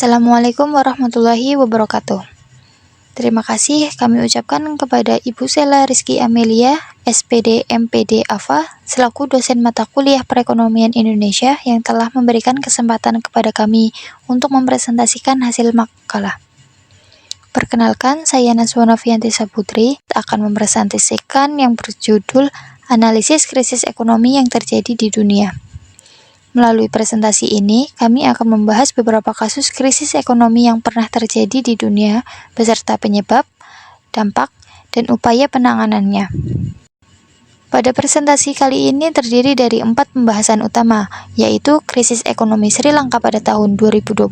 Assalamualaikum warahmatullahi wabarakatuh. Terima kasih kami ucapkan kepada Ibu Sela Rizky Amelia, SPD MPD AFA, selaku dosen mata kuliah Perekonomian Indonesia yang telah memberikan kesempatan kepada kami untuk mempresentasikan hasil makalah. Perkenalkan, saya Najwa Novianti Saputri akan mempresentasikan yang berjudul Analisis Krisis Ekonomi yang Terjadi di Dunia. Melalui presentasi ini, kami akan membahas beberapa kasus krisis ekonomi yang pernah terjadi di dunia, beserta penyebab, dampak, dan upaya penanganannya. Pada presentasi kali ini terdiri dari 4 pembahasan utama, yaitu krisis ekonomi Sri Lanka pada tahun 2022,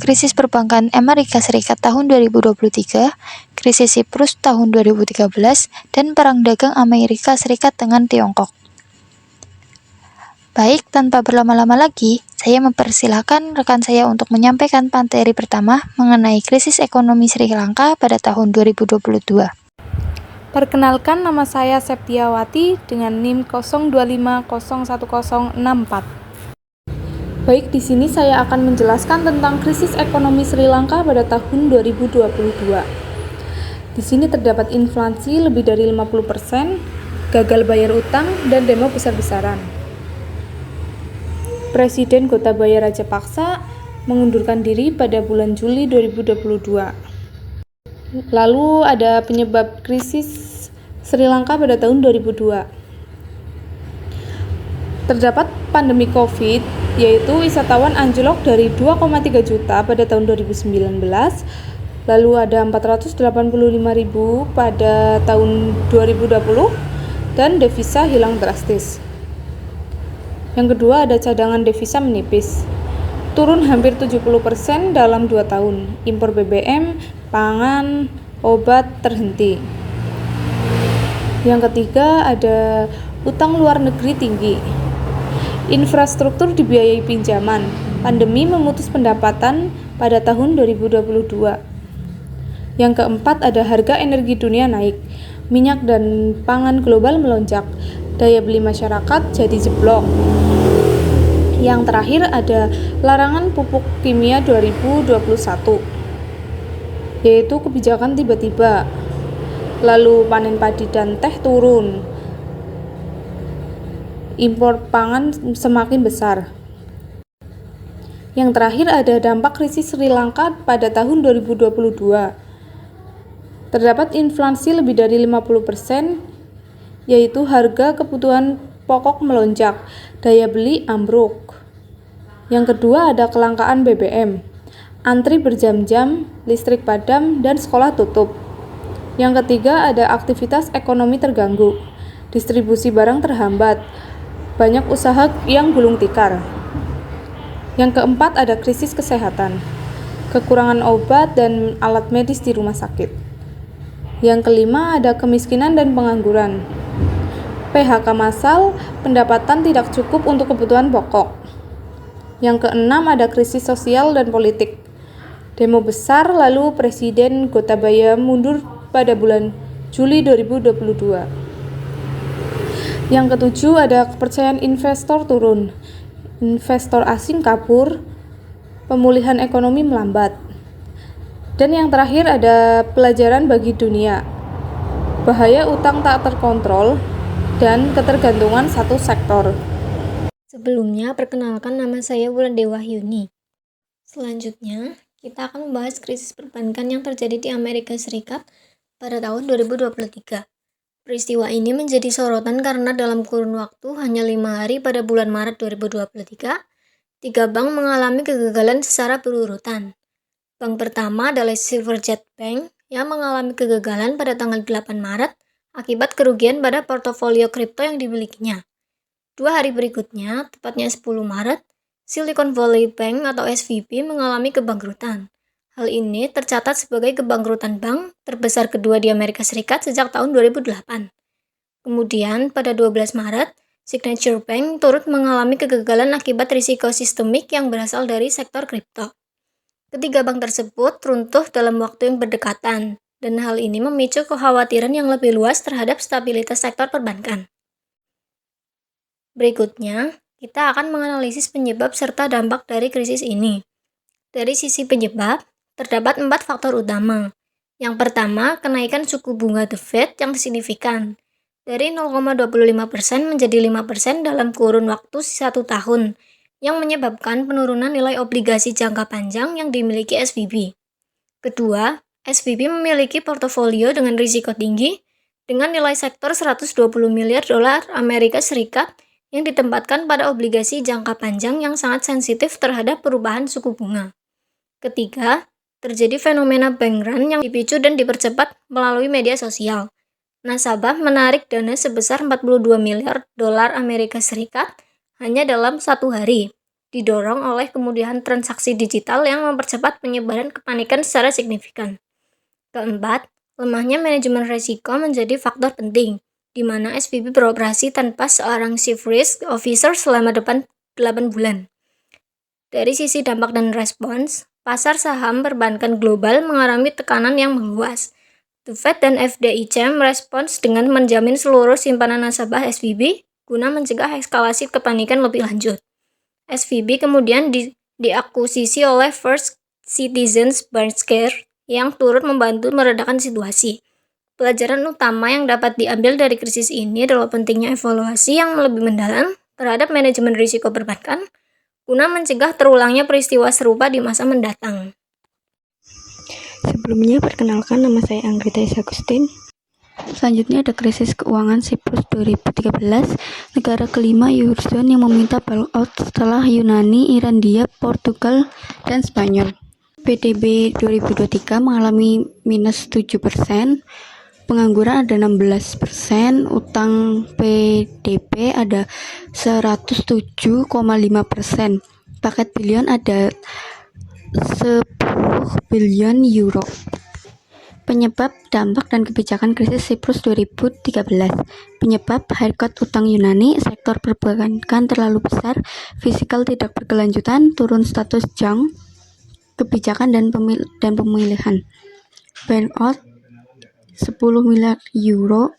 krisis perbankan Amerika Serikat tahun 2023, krisis Siprus tahun 2013, dan perang dagang Amerika Serikat dengan Tiongkok. Baik, tanpa berlama-lama lagi, saya mempersilahkan rekan saya untuk menyampaikan materi pertama mengenai krisis ekonomi Sri Lanka pada tahun 2022. Perkenalkan, nama saya Septiawati dengan NIM 02501064. Baik, di sini saya akan menjelaskan tentang krisis ekonomi Sri Lanka pada tahun 2022. Di sini terdapat inflasi lebih dari 50%, gagal bayar utang, dan demo besar-besaran. Presiden Gotabaya Rajapaksa mengundurkan diri pada bulan Juli 2022. Lalu ada penyebab krisis Sri Lanka pada tahun 2002. Terdapat pandemi COVID, yaitu wisatawan anjlok dari 2,3 juta pada tahun 2019, lalu ada 485.000 pada tahun 2020, dan devisa hilang drastis. Yang kedua, ada cadangan devisa menipis, turun hampir 70% dalam 2 tahun. Impor BBM, pangan, obat terhenti. Yang ketiga, ada utang luar negeri tinggi. Infrastruktur dibiayai pinjaman. Pandemi memutus pendapatan pada tahun 2022. Yang keempat, ada harga energi dunia naik. Minyak dan pangan global melonjak. Daya beli masyarakat jadi jeblok. Yang terakhir ada larangan pupuk kimia 2021, yaitu kebijakan tiba-tiba. Lalu panen padi dan teh turun. Impor pangan semakin besar. Yang terakhir ada dampak krisis Sri Lanka pada tahun 2022. Terdapat inflasi lebih dari 50%, yaitu harga kebutuhan pokok melonjak, daya beli ambruk. Yang kedua ada kelangkaan BBM, antri berjam-jam, listrik padam, dan sekolah tutup. Yang ketiga ada aktivitas ekonomi terganggu, distribusi barang terhambat, banyak usaha yang gulung tikar. Yang keempat ada krisis kesehatan, kekurangan obat dan alat medis di rumah sakit. Yang kelima ada kemiskinan dan pengangguran, PHK massal, pendapatan tidak cukup untuk kebutuhan pokok. Yang keenam ada krisis sosial dan politik, demo besar, lalu Presiden Gotabaya mundur pada bulan Juli 2022. Yang ketujuh ada kepercayaan investor turun, investor asing kabur, pemulihan ekonomi melambat. Dan yang terakhir ada pelajaran bagi dunia, bahaya utang tak terkontrol, dan ketergantungan satu sektor. Sebelumnya, perkenalkan nama saya Wulandewa Hyuni. Selanjutnya, kita akan membahas krisis perbankan yang terjadi di Amerika Serikat pada tahun 2023. Peristiwa ini menjadi sorotan karena dalam kurun waktu hanya 5 hari pada bulan Maret 2023, 3 bank mengalami kegagalan secara berurutan. Bank pertama adalah Silvergate Bank yang mengalami kegagalan pada tanggal 8 Maret akibat kerugian pada portofolio kripto yang dimilikinya. 2 hari berikutnya, tepatnya 10 Maret, Silicon Valley Bank atau SVB mengalami kebangkrutan. Hal ini tercatat sebagai kebangkrutan bank terbesar kedua di Amerika Serikat sejak tahun 2008. Kemudian, pada 12 Maret, Signature Bank turut mengalami kegagalan akibat risiko sistemik yang berasal dari sektor kripto. Ketiga bank tersebut runtuh dalam waktu yang berdekatan, dan hal ini memicu kekhawatiran yang lebih luas terhadap stabilitas sektor perbankan. Berikutnya, kita akan menganalisis penyebab serta dampak dari krisis ini. Dari sisi penyebab, terdapat 4 faktor utama. Yang pertama, kenaikan suku bunga The Fed yang signifikan, dari 0,25% menjadi 5% dalam kurun waktu 1 tahun, yang menyebabkan penurunan nilai obligasi jangka panjang yang dimiliki SVB. Kedua, SVB memiliki portofolio dengan risiko tinggi, dengan nilai sektor 120 miliar dolar Amerika Serikat yang ditempatkan pada obligasi jangka panjang yang sangat sensitif terhadap perubahan suku bunga. Ketiga, terjadi fenomena bank run yang dipicu dan dipercepat melalui media sosial. Nasabah menarik dana sebesar 42 miliar dolar Amerika Serikat hanya dalam 1 hari, didorong oleh kemudahan transaksi digital yang mempercepat penyebaran kepanikan secara signifikan. Keempat, lemahnya manajemen risiko menjadi faktor penting, di mana SVB beroperasi tanpa seorang chief risk officer selama 8 bulan. Dari sisi dampak dan respons, pasar saham perbankan global mengalami tekanan yang meluas. The Fed dan FDIC merespons dengan menjamin seluruh simpanan nasabah SVB guna mencegah eskalasi kepanikan lebih lanjut. SVB kemudian diakuisisi oleh First Citizens Bancshares yang turut membantu meredakan situasi. Pelajaran utama yang dapat diambil dari krisis ini adalah pentingnya evaluasi yang lebih mendalam terhadap manajemen risiko perbankan guna mencegah terulangnya peristiwa serupa di masa mendatang. Sebelumnya, perkenalkan, nama saya Anggita Agustin. Selanjutnya ada krisis keuangan Siprus 2013, negara kelima Eurozone yang meminta bailout setelah Yunani, Irlandia, Portugal, dan Spanyol. PDB 2023 mengalami minus 7%, pengangguran ada 16%, utang PDB ada 107,5%, paket bilion ada 10 billion euro. Penyebab, dampak, dan kebijakan krisis Siprus 2013. Penyebab, haircut utang Yunani, sektor perbankan terlalu besar, fiskal tidak berkelanjutan, turun status junk, kebijakan dan pemilihan. Bailout 10 miliar euro,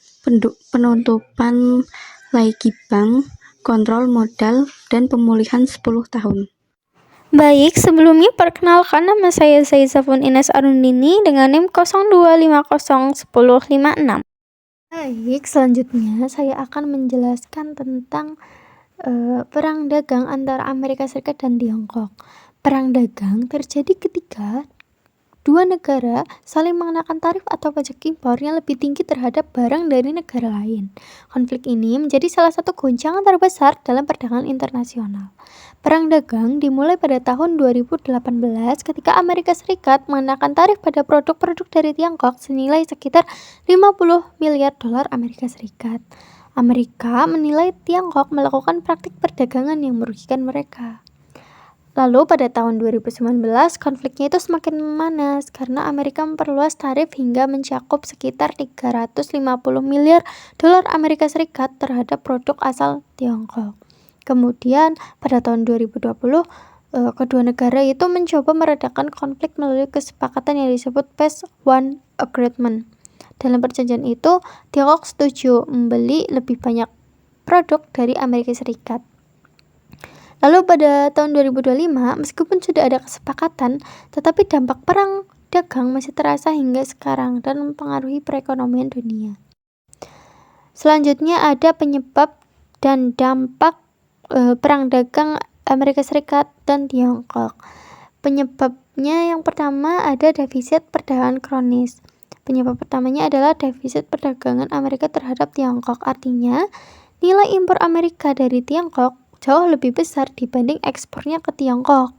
penutupan lagi bank, kontrol modal, dan pemulihan 10 tahun. Baik, sebelumnya perkenalkan, nama saya Zaizafun Ines Arundini dengan NIM 02501056. Baik, selanjutnya saya akan menjelaskan tentang perang dagang antara Amerika Serikat dan Tiongkok. Perang dagang terjadi ketika dua negara saling mengenakan tarif atau pajak impor yang lebih tinggi terhadap barang dari negara lain. Konflik ini menjadi salah satu goncangan terbesar dalam perdagangan internasional. Perang dagang dimulai pada tahun 2018 ketika Amerika Serikat mengenakan tarif pada produk-produk dari Tiongkok senilai sekitar 50 miliar dolar Amerika Serikat. Amerika menilai Tiongkok melakukan praktik perdagangan yang merugikan mereka. Lalu pada tahun 2019 konfliknya itu semakin memanas karena Amerika memperluas tarif hingga mencakup sekitar 350 miliar dolar Amerika Serikat terhadap produk asal Tiongkok. Kemudian pada tahun 2020 kedua negara itu mencoba meredakan konflik melalui kesepakatan yang disebut Phase One Agreement. Dalam perjanjian itu, Tiongkok setuju membeli lebih banyak produk dari Amerika Serikat. Lalu pada tahun 2025, meskipun sudah ada kesepakatan, tetapi dampak perang dagang masih terasa hingga sekarang dan mempengaruhi perekonomian dunia. Selanjutnya ada penyebab dan dampak perang dagang Amerika Serikat dan Tiongkok. Penyebabnya yang pertama ada defisit perdagangan kronis. Penyebab pertamanya adalah defisit perdagangan Amerika terhadap Tiongkok. Artinya, nilai impor Amerika dari Tiongkok jauh lebih besar dibanding ekspornya ke Tiongkok.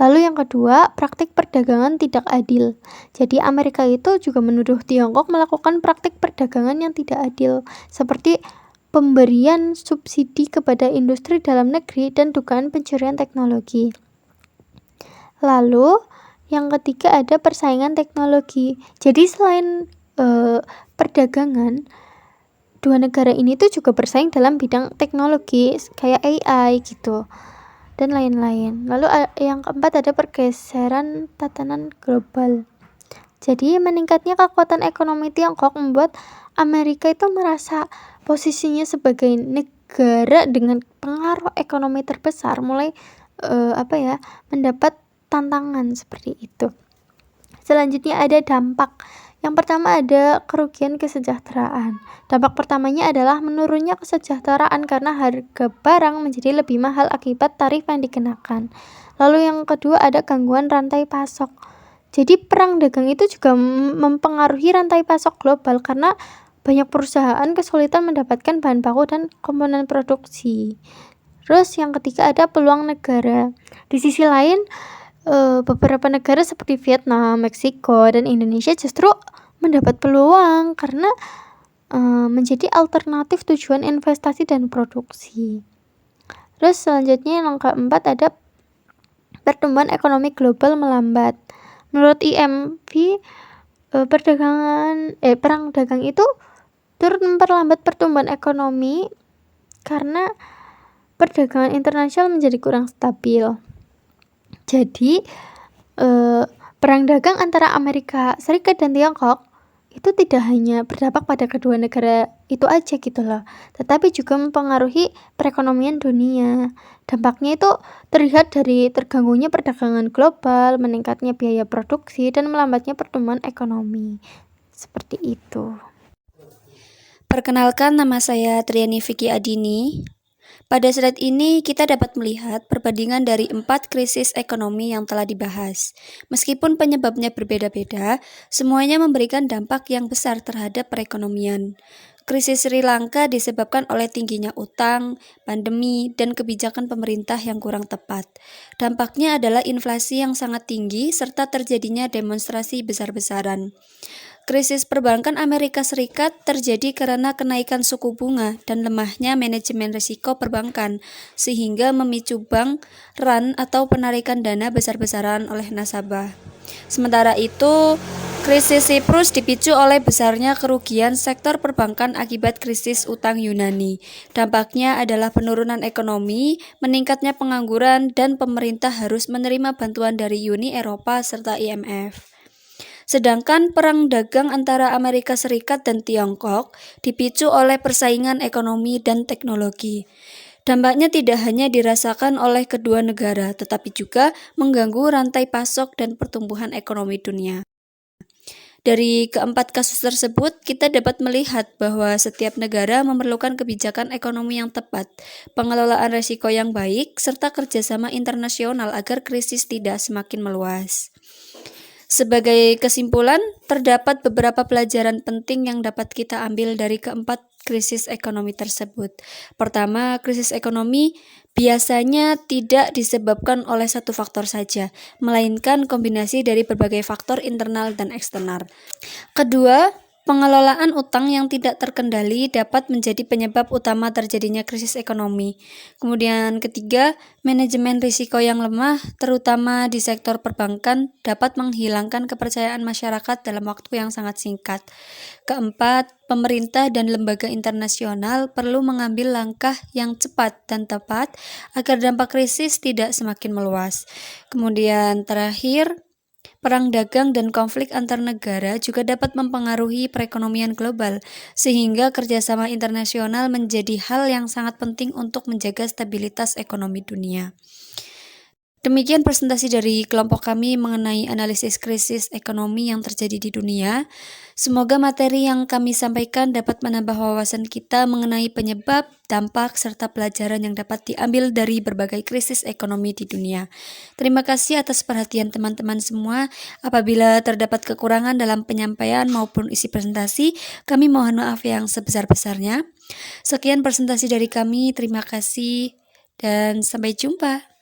Lalu yang kedua, praktik perdagangan tidak adil. Jadi Amerika itu juga menuduh Tiongkok melakukan praktik perdagangan yang tidak adil, seperti pemberian subsidi kepada industri dalam negeri dan dugaan pencurian teknologi. Lalu yang ketiga ada persaingan teknologi. Jadi selain perdagangan, dua negara ini tuh juga bersaing dalam bidang teknologi kayak AI gitu dan lain-lain. Lalu yang keempat ada pergeseran tatanan global. Jadi meningkatnya kekuatan ekonomi Tiongkok membuat Amerika itu merasa posisinya sebagai negara dengan pengaruh ekonomi terbesar mulai mendapat tantangan seperti itu. Selanjutnya ada dampak. Yang pertama ada kerugian kesejahteraan. Dampak pertamanya adalah menurunnya kesejahteraan karena harga barang menjadi lebih mahal akibat tarif yang dikenakan. Lalu yang kedua ada gangguan rantai pasok. Jadi perang dagang itu juga mempengaruhi rantai pasok global karena banyak perusahaan kesulitan mendapatkan bahan baku dan komponen produksi. Terus yang ketiga ada peluang negara. Di sisi lain, beberapa negara seperti Vietnam, Meksiko, dan Indonesia justru mendapat peluang karena menjadi alternatif tujuan investasi dan produksi. Terus selanjutnya yang keempat ada pertumbuhan ekonomi global melambat. Menurut IMF, perang dagang itu turut memperlambat pertumbuhan ekonomi karena perdagangan internasional menjadi kurang stabil. Jadi perang dagang antara Amerika Serikat dan Tiongkok itu tidak hanya berdampak pada kedua negara itu aja gitu loh, tetapi juga mempengaruhi perekonomian dunia. Dampaknya itu terlihat dari terganggunya perdagangan global, meningkatnya biaya produksi, dan melambatnya pertumbuhan ekonomi. Seperti itu. Perkenalkan, nama saya Triani Vicky Adini. Pada slide ini kita dapat melihat perbandingan dari 4 krisis ekonomi yang telah dibahas. Meskipun penyebabnya berbeda-beda, semuanya memberikan dampak yang besar terhadap perekonomian. Krisis Sri Lanka disebabkan oleh tingginya utang, pandemi, dan kebijakan pemerintah yang kurang tepat. Dampaknya adalah inflasi yang sangat tinggi serta terjadinya demonstrasi besar-besaran. Krisis perbankan Amerika Serikat terjadi karena kenaikan suku bunga dan lemahnya manajemen risiko perbankan, sehingga memicu bank run atau penarikan dana besar-besaran oleh nasabah. Sementara itu, krisis Siprus dipicu oleh besarnya kerugian sektor perbankan akibat krisis utang Yunani. Dampaknya adalah penurunan ekonomi, meningkatnya pengangguran, dan pemerintah harus menerima bantuan dari Uni Eropa serta IMF. Sedangkan perang dagang antara Amerika Serikat dan Tiongkok dipicu oleh persaingan ekonomi dan teknologi. Dampaknya tidak hanya dirasakan oleh kedua negara, tetapi juga mengganggu rantai pasok dan pertumbuhan ekonomi dunia. Dari keempat kasus tersebut, kita dapat melihat bahwa setiap negara memerlukan kebijakan ekonomi yang tepat, pengelolaan risiko yang baik, serta kerjasama internasional agar krisis tidak semakin meluas. Sebagai kesimpulan, terdapat beberapa pelajaran penting yang dapat kita ambil dari keempat krisis ekonomi tersebut. Pertama, krisis ekonomi biasanya tidak disebabkan oleh satu faktor saja, melainkan kombinasi dari berbagai faktor internal dan eksternal. Kedua, pengelolaan utang yang tidak terkendali dapat menjadi penyebab utama terjadinya krisis ekonomi. Kemudian ketiga, manajemen risiko yang lemah, terutama di sektor perbankan, dapat menghilangkan kepercayaan masyarakat dalam waktu yang sangat singkat. Keempat, pemerintah dan lembaga internasional perlu mengambil langkah yang cepat dan tepat agar dampak krisis tidak semakin meluas. Kemudian terakhir, perang dagang dan konflik antar negara juga dapat mempengaruhi perekonomian global, sehingga kerjasama internasional menjadi hal yang sangat penting untuk menjaga stabilitas ekonomi dunia. Demikian presentasi dari kelompok kami mengenai analisis krisis ekonomi yang terjadi di dunia. Semoga materi yang kami sampaikan dapat menambah wawasan kita mengenai penyebab, dampak, serta pelajaran yang dapat diambil dari berbagai krisis ekonomi di dunia. Terima kasih atas perhatian teman-teman semua. Apabila terdapat kekurangan dalam penyampaian maupun isi presentasi, kami mohon maaf yang sebesar-besarnya. Sekian presentasi dari kami, terima kasih, dan sampai jumpa.